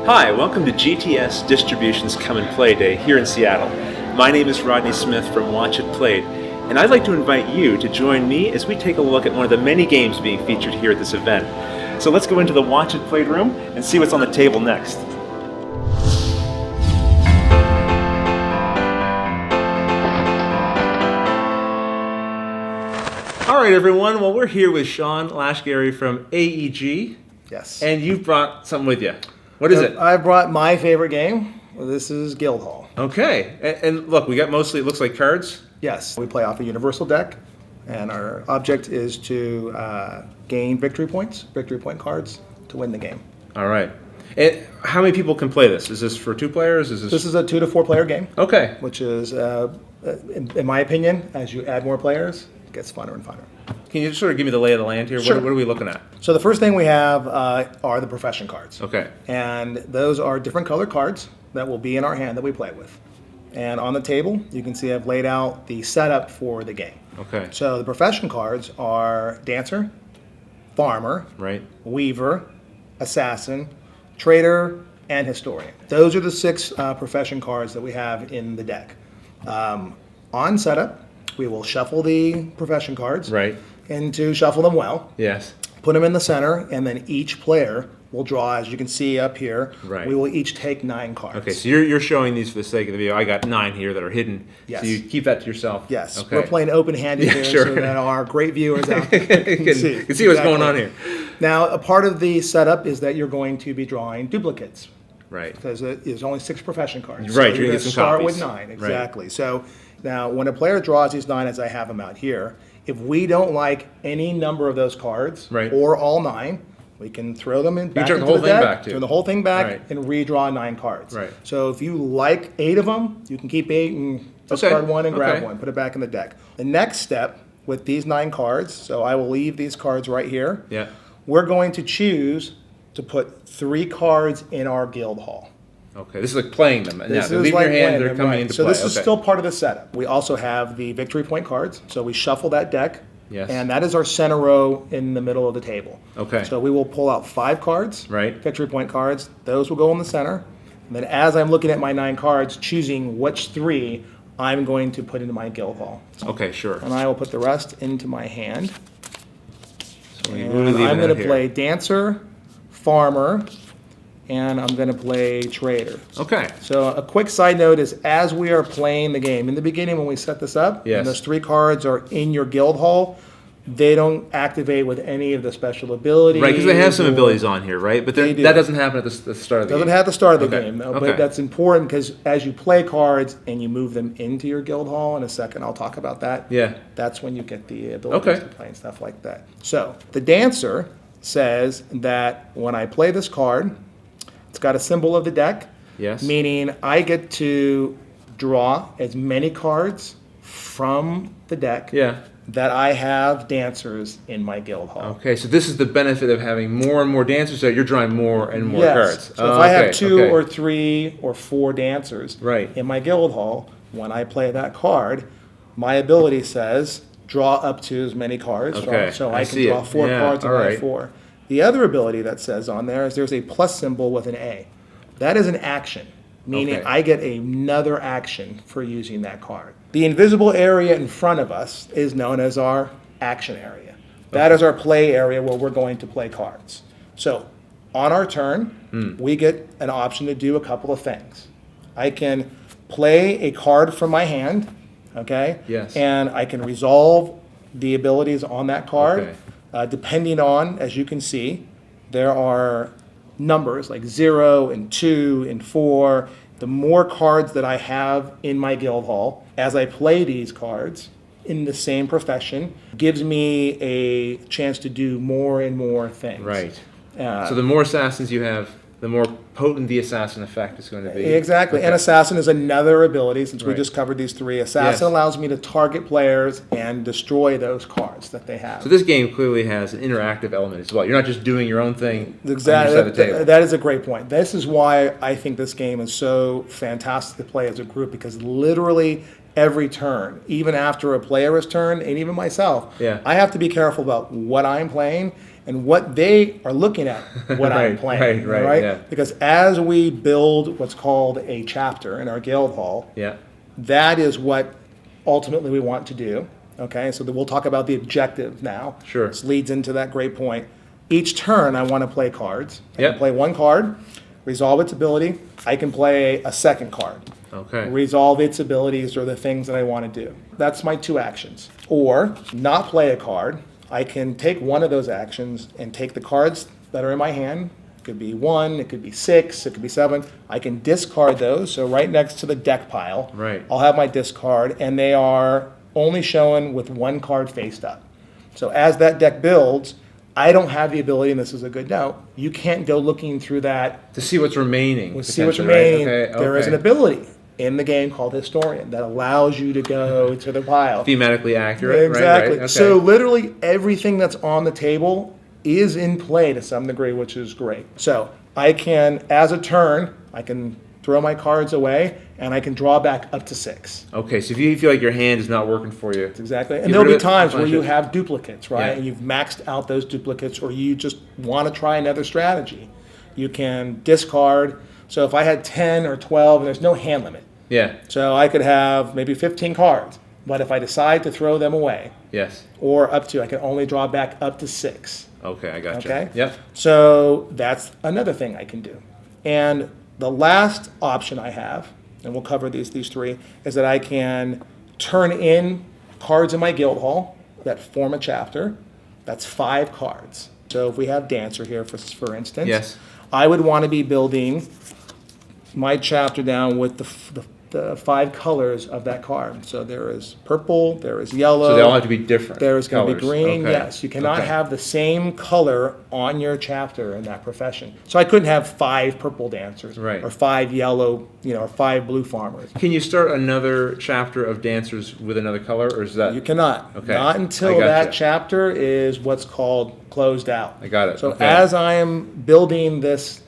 Hi, welcome to GTS Distributions Come and Play Day here in Seattle. My name is Rodney Smith from Watch It Played, and I'd like to invite you to join me as we take a look at one of the many games being featured here at this event. So let's go into the Watch It Played room and see what's on the table next. All right, everyone. Well, we're here with Sean Lashgari from AEG. Yes. And you've brought something with you. What is it? I brought my favorite game. This is Guildhall. Okay. And look, we got mostly, it looks like cards. Yes. We play off a universal deck, and our object is to gain victory point cards to win the game. All right. And how many people can play this? Is this for 2 players? This is a 2 to 4 player game. Okay. Which is, in my opinion, as you add more players, it gets funner and funner. Can you sort of give me the lay of the land here? Sure. What are we looking at? So the first thing we have are the profession cards. Okay. And those are different colored cards that will be in our hand that we play with. And on the table, you can see I've laid out the setup for the game. Okay. So the profession cards are Dancer, Farmer, Right. Weaver, Assassin, Trader, and Historian. Those are the 6 profession cards that we have in the deck. On setup, we will shuffle the profession cards. Right. And to shuffle them well, Yes. put them in the center, and then each player will draw, as you can see up here, Right. we will each take 9 cards. Okay, so you're showing these for the sake of the video. I got 9 here that are hidden. Yes. So you keep that to yourself. Yes, Okay. we're playing open-handed Yeah, here sure. so that our great viewers out there can see what's going on here. Now, a part of the setup is that you're going to be drawing duplicates, Right. because there's only 6 profession cards. Right, so you're gonna you're get some start copies. with 9, Right. exactly. So now, when a player draws these 9, as I have them out here, if we don't like any number of those cards, Right. or all 9, we can throw them back turn the into whole the thing deck, back, too. turn the whole thing back, Right. and redraw 9 cards. Right. So if you like 8 of them, you can keep 8 and discard 1 and grab Okay. 1, put it back in the deck. The next step with these 9 cards, so I will leave these cards right here. Yeah. We're going to choose to put 3 cards in our Guildhall. Okay. This is like playing them. Now, This they're is leaving like your hand, playing they're them, coming right. into so play. this is Okay. still part of the setup. We also have the victory point cards. So we shuffle that deck. Yes. And that is our center row in the middle of the table. Okay. So we will pull out 5 cards. Right. Victory point cards. Those will go in the center. And then as I'm looking at my 9 cards, choosing which 3 I'm going to put into my Guildhall. Okay, sure. And I will put the rest into my hand. So we And really leave I'm it going out to here. play Dancer, Farmer, and I'm going to play Trader. Okay. So a quick side note is, as we are playing the game, in the beginning when we set this up, Yes. and those 3 cards are in your Guildhall, they don't activate with any of the special abilities. Right, because they have some or- abilities on here, right? But They do. that doesn't happen at the start of the Doesn't game. have the start of the Okay. game, though, Okay. but that's important because as you play cards and you move them into your Guildhall, in a second I'll talk about that. Yeah. That's when you get the abilities Okay. to play and stuff like that. So the Dancer says that when I play this card, it's got a symbol of the deck. Yes. Meaning I get to draw as many cards from the deck Yeah. that I have dancers in my Guildhall. Okay, so this is the benefit of having more and more dancers, so you're drawing more and more Yes. cards. So if I have okay, 2 okay. or 3 or 4 dancers Right. in my Guildhall, when I play that card, my ability says draw up to as many cards. Okay, So I I see can draw it. 4 Yeah, cards in all my right. 4. The other ability that says on there is there's a plus symbol with an A. That is an action, meaning Okay. I get another action for using that card. The invisible area in front of us is known as our action area. That is our play area where we're going to play cards. So on our turn, we get an option to do a couple of things. I can play a card from my hand, okay? Yes. And I can resolve the abilities on that card. Okay. Depending on, as you can see, there are numbers like 0 and 2 and 4. The more cards that I have in my Guildhall, as I play these cards in the same profession, gives me a chance to do more and more things. Right. So the more assassins you have, the more potent the assassin effect is going to be. Exactly. Okay. And Assassin is another ability, since we Right. just covered these 3. Assassin Yes. allows me to target players and destroy those cards that they have. So this game clearly has an interactive element as well. You're not just doing your own thing on your Exactly. side of the table. That is a great point. This is why I think this game is so fantastic to play as a group, because literally every turn, even after a player is turned, and even myself, Yeah. I have to be careful about what I'm playing and what they are looking at what I'm Right, playing. right, all right? yeah. Because as we build what's called a chapter in our Guildhall, Yeah. that is what ultimately we want to do. Okay, so we'll talk about the objective now. Sure. This leads into that great point. Each turn, I want to play cards. I Yep. can play one card, resolve its ability. I can play a second card. Okay. Resolve its abilities or the things that I want to do. That's my two actions. Or not play a card. I can take one of those actions and take the cards that are in my hand. It could be 1, it could be 6, it could be 7. I can discard those. So right next to the deck pile, Right. I'll have my discard, and they are only shown with one card faced up. So as that deck builds, I don't have the ability, and this is a good note, you can't go looking through that To see what's remaining. to see what's potentially, right? remaining. Okay, There is an okay. ability in the game called Historian that allows you to go to the pile. Thematically accurate. Exactly. Right, right. Okay. So literally everything that's on the table is in play to some degree, which is great. So I can, as a turn, I can throw my cards away and I can draw back up to 6. Okay, so if you feel like your hand is not working for you. Exactly. And Get there'll rid be of it, times where punish you it. have duplicates, right? Yeah. And you've maxed out those duplicates, or you just want to try another strategy. You can discard. So if I had 10 or 12 and there's no hand limit, Yeah. so I could have maybe 15 cards. But if I decide to throw them away, Yes. or up to, I can only draw back up to 6. Okay, I got you. Okay? Yep. So that's another thing I can do. And the last option I have, and we'll cover these three, is that I can turn in cards in my Guildhall that form a chapter. That's 5 cards. So if we have Dancer here, for instance, Yes. I would want to be building my chapter down with the 5 colors of that card. So there is purple, there is yellow. So they all have to be different. There is going to be colors. green, Okay. yes. You cannot Okay. have the same color on your chapter in that profession. So I couldn't have 5 purple dancers, Right. or 5 yellow, or 5 blue farmers. Can you start another chapter of dancers with another color, or is that? You cannot. Okay. Not I until gotcha. that chapter is what's called closed out. I got it. So Okay. as I am building this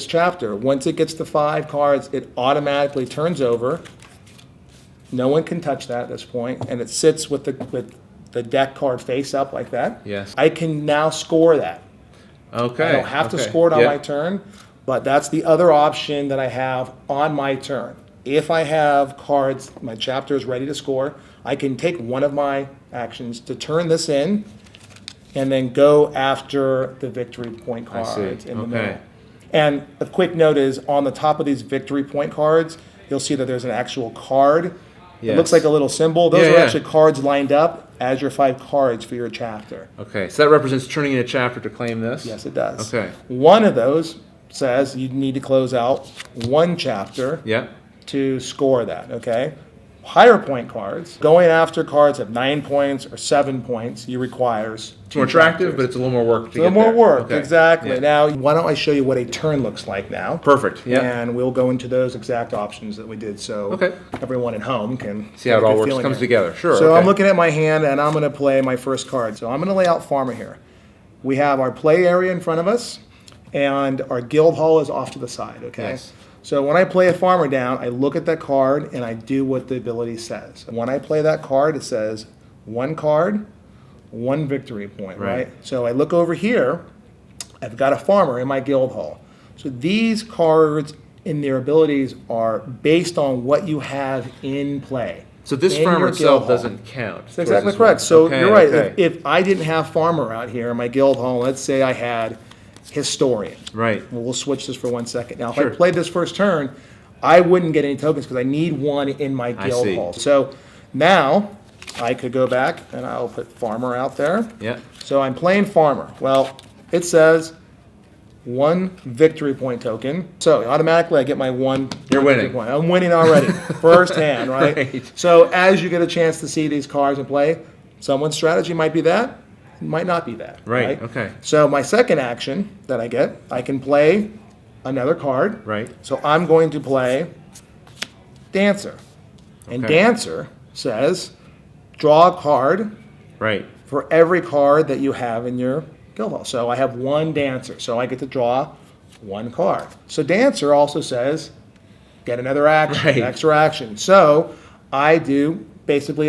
chapter, once it gets to 5 cards, it automatically turns over. No one can touch that at this point, and it sits with the deck card face up like that. Yes. I can now score that. Okay. I don't have to okay. score it on Yep. my turn, but that's the other option that I have on my turn. If I have cards, my chapter is ready to score, I can take one of my actions to turn this in and then go after the victory point I see. cards in the Okay. middle. And a quick note is on the top of these victory point cards, you'll see that there's an actual card. It looks Yes. like a little symbol. Those Yeah, are yeah. actually cards lined up as your 5 cards for your chapter. Okay, so that represents turning in a chapter to claim this? Yes, it does. Okay. One of those says you need to close out one chapter Yep. to score that, okay? Higher point cards, going after cards at 9 points or 7 points, you requires It's more attractive, but it's a little more work to a little get more there. work, Okay. exactly. Yeah. Now, why don't I show you what a turn looks like now? Perfect. Yeah. And we'll go into those exact options that we did, so Okay. everyone at home can See how get it a all good works, feeling comes here. together. Sure. So okay. I'm looking at my hand, and I'm going to play my first card. So I'm going to lay out Farmer here. We have our play area in front of us, and our Guildhall is off to the side, okay? Yes. So when I play a Farmer down, I look at that card, and I do what the ability says. And when I play that card, it says 1 card, 1 victory point, Right. right? So I look over here, I've got a Farmer in my Guildhall. So these cards in their abilities are based on what you have in play. So this in farmer your itself Guildhall. doesn't count. That's towards exactly this correct. one. So Okay, you're right. okay. If I didn't have Farmer out here in my Guildhall, let's say I had Historian. Right. Well, we'll switch this for 1 second. Now, if Sure. I played this first turn, I wouldn't get any tokens because I need 1 in my I see. Guildhall. So now I could go back and I'll put Farmer out there. Yeah. So I'm playing Farmer. Well, it says 1 victory point token. So automatically I get my 1 You're victory winning. point. I'm winning already. First hand, right? Right. So as you get a chance to see these cards in play, someone's strategy might be that, it might not be that. Right, okay. So my second action that I get, I can play another card. Right. So I'm going to play Dancer. And Okay. Dancer says, draw a card Right. for every card that you have in your Guildhall. So I have 1 Dancer, so I get to draw 1 card. So Dancer also says, get another action, Right. extra action. So I do basically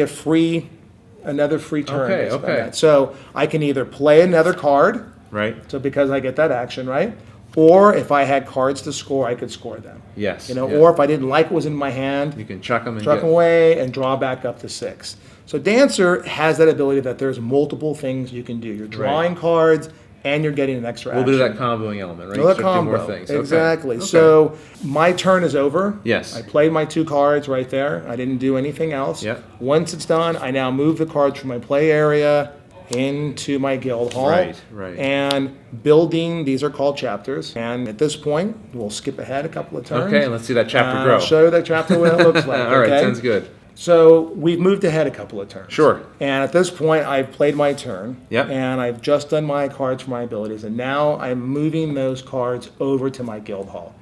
another free turn. Okay, based on okay. that. So I can either play another card, Right. So because I get that action, right? Or if I had cards to score, I could score them. Yes. You know, yeah. or if I didn't like what was in my hand, You can chuck them and chuck go. them away and draw back up to 6. So Dancer has that ability that there's multiple things you can do. You're drawing cards and you're getting an extra A little bit action. of that comboing element, right? Another You start to do combo. more things. Okay. Exactly. Okay. So my turn is over. Yes. I played my 2 cards right there. I didn't do anything else. Yep. Once it's done, I now move the cards from my play area into my Guildhall. Right. And building, these are called chapters. And at this point, we'll skip ahead a couple of turns. Okay, let's see that chapter grow. I'll show you that chapter, what it looks like. All right, okay? sounds good. So we've moved ahead a couple of turns. Sure. And at this point, I've played my turn. Yep. And I've just done my cards for my abilities. And now I'm moving those cards over to my Guildhall.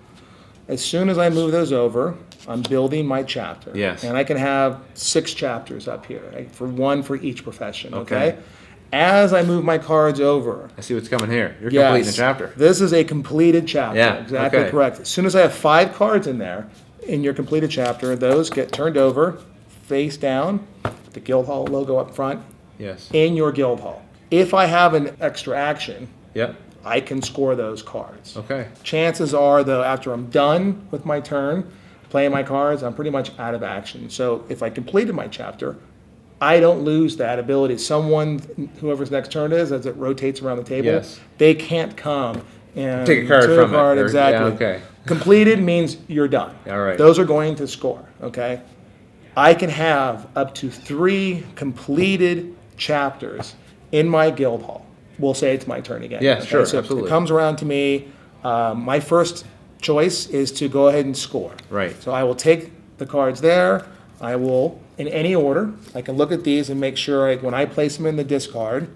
As soon as I move those over, I'm building my chapter. Yes. And I can have 6 chapters up here, right? For 1 for each profession, Okay. okay? As I move my cards over, I see what's coming here. You're yes, completing the chapter. this is a completed chapter. Yeah, Exactly okay. correct. As soon as I have 5 cards in there, in your completed chapter, those get turned over, face down, the Guildhall logo up front, Yes. in your Guildhall. If I have an extra action, Yep. I can score those cards. Okay. Chances are, though, after I'm done with my turn, playing my cards, I'm pretty much out of action. So if I completed my chapter, I don't lose that ability. Someone, whoever's next turn is, as it rotates around the table, Yes. they can't come and Take a card took from it, or- exactly. yeah, okay. Completed means you're done. All right. Those are going to score, okay? I can have up to 3 completed chapters in my Guildhall. We'll say it's my turn again. Yeah, okay? sure, So absolutely. it comes around to me. My first choice is to go ahead and score. Right. So I will take the cards there. I will, in any order, I can look at these and make sure when I place them in the discard,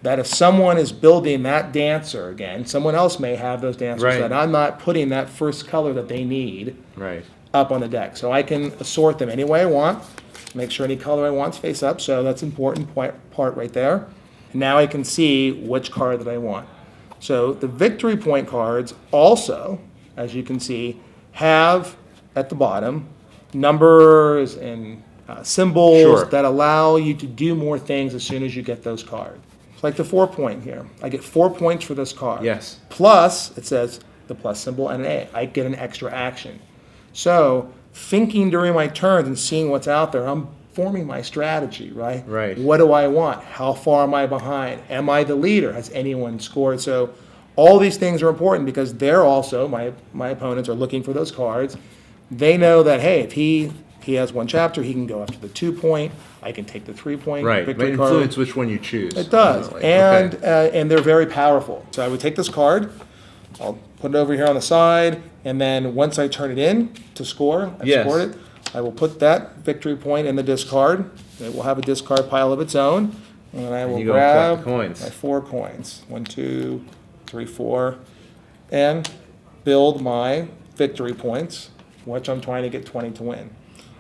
that if someone is building that dancer again, someone else may have those dancers, Right. that I'm not putting that first color that they need Right. up on the deck. So I can assort them any way I want, make sure any color I want is face up, so that's an important part right there. Now I can see which card that I want. So the victory point cards also, as you can see, have at the bottom numbers and symbols Sure. that allow you to do more things as soon as you get those cards. It's like the 4 point here. I get 4 points for this card. Yes. Plus, it says the plus symbol and an A. I get an extra action. So thinking during my turns and seeing what's out there, I'm forming my strategy, right? Right. What do I want? How far am I behind? Am I the leader? Has anyone scored? So all these things are important because they're also, my opponents are looking for those cards. They know that, hey, if he has 1 chapter, he can go after the 2 point. I can take the 3 point Right. victory Might card. influence which one you choose. It does, ultimately. and Okay. and they're very powerful. So I would take this card, I'll put it over here on the side, and then once I turn it in to score, I've Yes. scored it, I will put that victory point in the discard. It will have a discard pile of its own, and I will you go and collect grab the coins. my 4 coins. 1, 2, 3, 4, and build my victory points, which I'm trying to get 20 to win.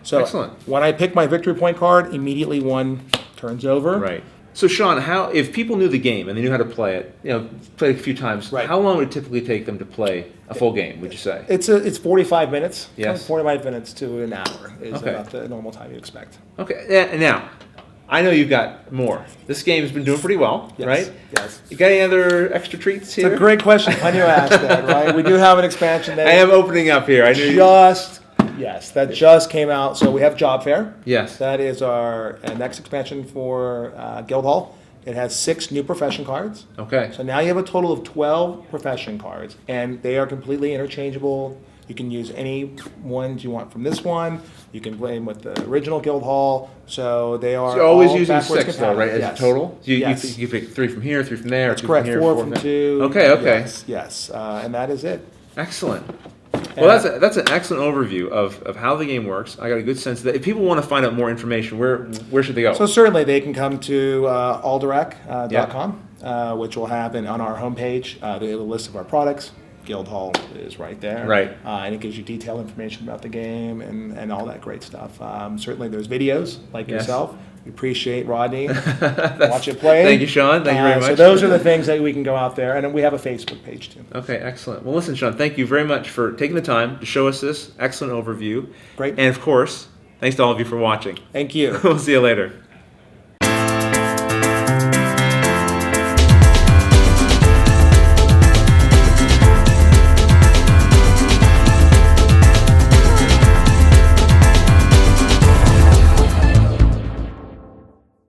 So Excellent. when I pick my victory point card, immediately 1 turns over. Right. So Sean, if people knew the game and they knew how to play it, played a few times, Right. how long would it typically take them to play a full game, would you say? It's 45 minutes. Yes. 45 minutes to an hour is Okay. about the normal time you expect. Okay. Yeah, now, I know you've got more. This game has been doing pretty well, Yes, right? yes. You got any other extra treats here? It's a great question. Funny you asked that, right? We do have an expansion I that am opening up here. I knew that just came out. So we have Job Fair. Yes. That is our next expansion for Guildhall. It has 6 new profession cards. Okay. So now you have a total of 12 profession cards, and they are completely interchangeable. You can use any ones you want from this one. You can play them with the original Guildhall. So they are So you're always all using backwards 6 though, right? As Yes. a total? So Yes. you pick 3 from here, 3 from there, That's 2 correct. from here, 4 4 from there. 2. Okay, okay. Yes. And that is it. Excellent. Well, that's an excellent overview of how the game works. I got a good sense of that. If people want to find out more information, where should they go? So certainly they can come to aldirect.com, which will have on our homepage the list of our products. Guildhall is right there. Right. And it gives you detailed information about the game and all that great stuff. Certainly there's videos like Yes. yourself. We appreciate Rodney. Watch it play. Thank you, Sean. Thank you very much. So those are the things that we can go out there. And then we have a Facebook page too. Okay, excellent. Well, listen, Sean, thank you very much for taking the time to show us this excellent overview. Great. And of course, thanks to all of you for watching. Thank you. We'll see you later.